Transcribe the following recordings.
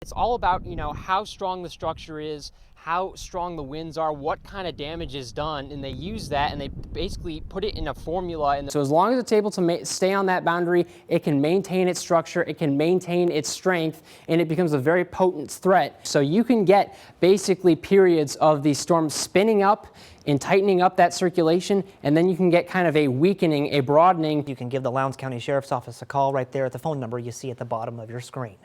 It's all about, how strong the structure is, how strong the winds are, what kind of damage is done, and they use that and they basically put it in a formula. And so as long as it's able to stay on that boundary, it can maintain its structure, it can maintain its strength, and it becomes a very potent threat. So you can get basically periods of these storms spinning up and tightening up that circulation, and then you can get kind of a weakening, a broadening. You can give the Lowndes County Sheriff's Office a call right there at the phone number you see at the bottom of your screen.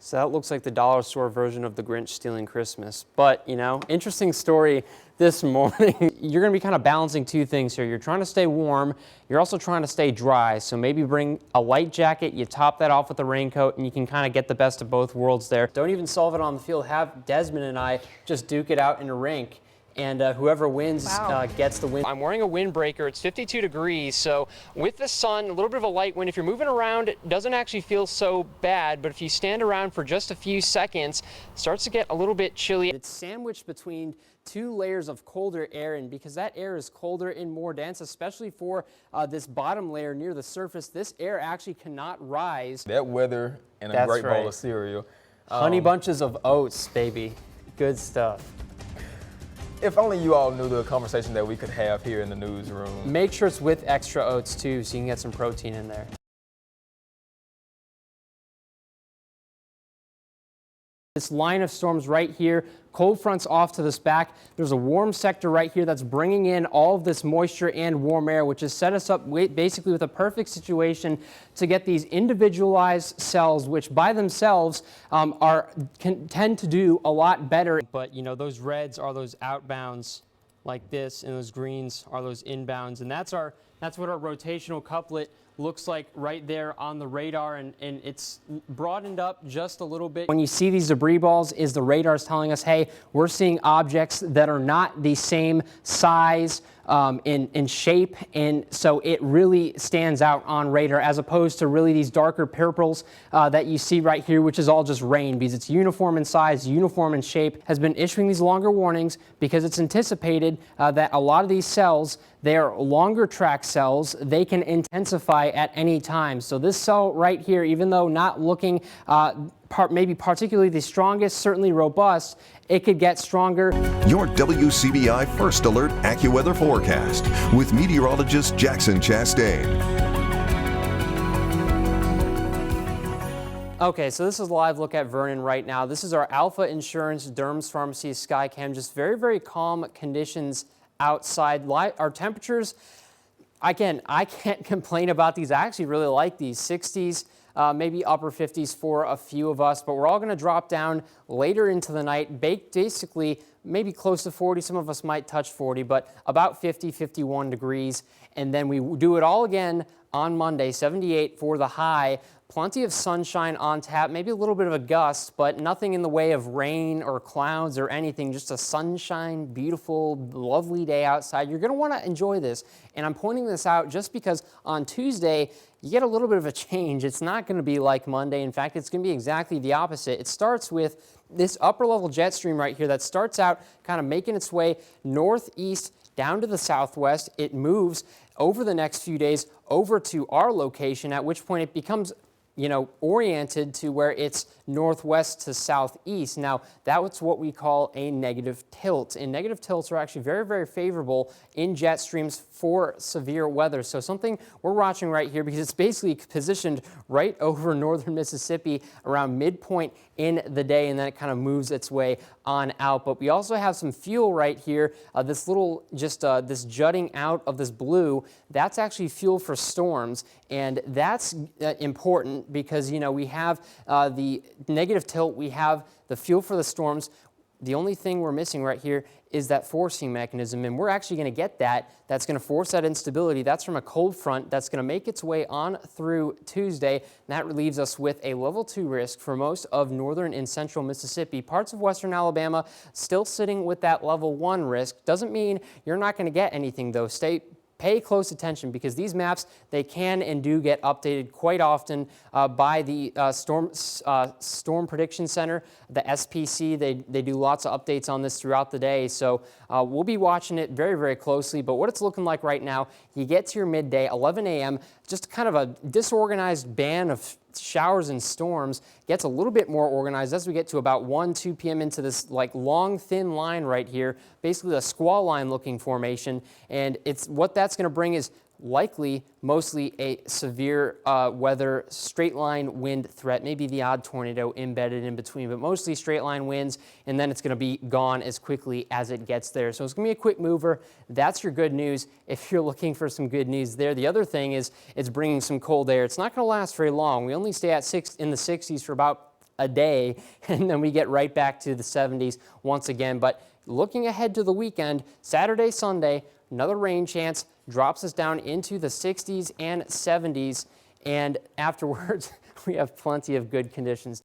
So that looks like the dollar store version of the Grinch stealing Christmas. But, interesting story this morning. You're going to be kind of balancing two things here. You're trying to stay warm. You're also trying to stay dry. So maybe bring a light jacket. You top that off with a raincoat, and you can kind of get the best of both worlds there. Don't even solve it on the field. Have Desmond and I just duke it out in a rink. And whoever wins gets the win. I'm wearing a windbreaker. It's 52 degrees, so with the sun, a little bit of a light wind. If you're moving around, it doesn't actually feel so bad, but if you stand around for just a few seconds, it starts to get a little bit chilly. It's sandwiched between two layers of colder air, and because that air is colder and more dense, especially for this bottom layer near the surface, this air actually cannot rise. That weather and a great bowl of cereal. Honey bunches of oats, baby. Good stuff. If only you all knew the conversation that we could have here in the newsroom. Make sure it's with extra oats too, so you can get some protein in there. This line of storms right here, cold fronts off to this back. There's a warm sector right here that's bringing in all of this moisture and warm air, which has set us up basically with a perfect situation to get these individualized cells, which by themselves tend to do a lot better. But those reds are those outbounds like this, and those greens are those inbounds, and that's what our rotational couplet looks like right there on the radar, and it's broadened up just a little bit. When you see these debris balls, is the radar's telling us, hey, we're seeing objects that are not the same size in shape, and so it really stands out on radar as opposed to really these darker purples that you see right here, which is all just rain because it's uniform in size, uniform in shape. Has been issuing these longer warnings because it's anticipated that a lot of these cells, they are longer track cells. They can intensify at any time. So this cell right here, even though not looking maybe particularly the strongest, certainly robust, it could get stronger. Your WCBI First Alert AccuWeather forecast with meteorologist Jackson Chastain. Okay, so this is a live look at Vernon right now. This is our Alpha Insurance Derms Pharmacy Skycam. Just very, very calm conditions outside. Our temperatures, again, I can't complain about these. I actually really like these 60s. Maybe upper 50s for a few of us, but we're all going to drop down later into the night, basically maybe close to 40. Some of us might touch 40, but about 50, 51 degrees. And then we do it all again on Monday, 78 for the high. Plenty of sunshine on tap, maybe a little bit of a gust, but nothing in the way of rain or clouds or anything, just a sunshine, beautiful, lovely day outside. You're going to want to enjoy this, and I'm pointing this out just because on Tuesday, you get a little bit of a change. It's not going to be like Monday. In fact, it's going to be exactly the opposite. It starts with this upper level jet stream right here that starts out kind of making its way northeast down to the southwest. It moves over the next few days over to our location, at which point it becomes oriented to where it's northwest to southeast. Now, that's what we call a negative tilt. And negative tilts are actually very, very favorable in jet streams for severe weather. So something we're watching right here because it's basically positioned right over northern Mississippi around midpoint in the day, and then it kind of moves its way on out. But we also have some fuel right here. This little, this jutting out of this blue, that's actually fuel for storms. And that's important because, we have the negative tilt, we have the fuel for the storms. The only thing we're missing right here is that forcing mechanism, and we're actually going to get that. That's going to force that instability. That's from a cold front that's going to make its way on through Tuesday, and that relieves us with a level 2 risk for most of northern and central Mississippi. Parts of western Alabama still sitting with that level 1 risk. Doesn't mean you're not going to get anything, though. Pay close attention because these maps, they can and do get updated quite often by the Storm Prediction Center, the SPC. They do lots of updates on this throughout the day. So we'll be watching it very, very closely. But what it's looking like right now, you get to your midday, 11 a.m., just kind of a disorganized band of showers and storms gets a little bit more organized as we get to about 1, 2 p.m. into this like long, thin line right here, basically a squall line looking formation. And it's what that's going to bring is likely mostly a severe weather straight line wind threat, maybe the odd tornado embedded in between, but mostly straight line winds, and then it's going to be gone as quickly as it gets there. So it's going to be a quick mover. That's your good news if you're looking for some good news there. The other thing is it's bringing some cold air. It's not going to last very long. We only stay at in the 60s for about a day, and then we get right back to the 70s once again. But looking ahead to the weekend, Saturday, Sunday, another rain chance drops us down into the 60s and 70s, and afterwards we have plenty of good conditions.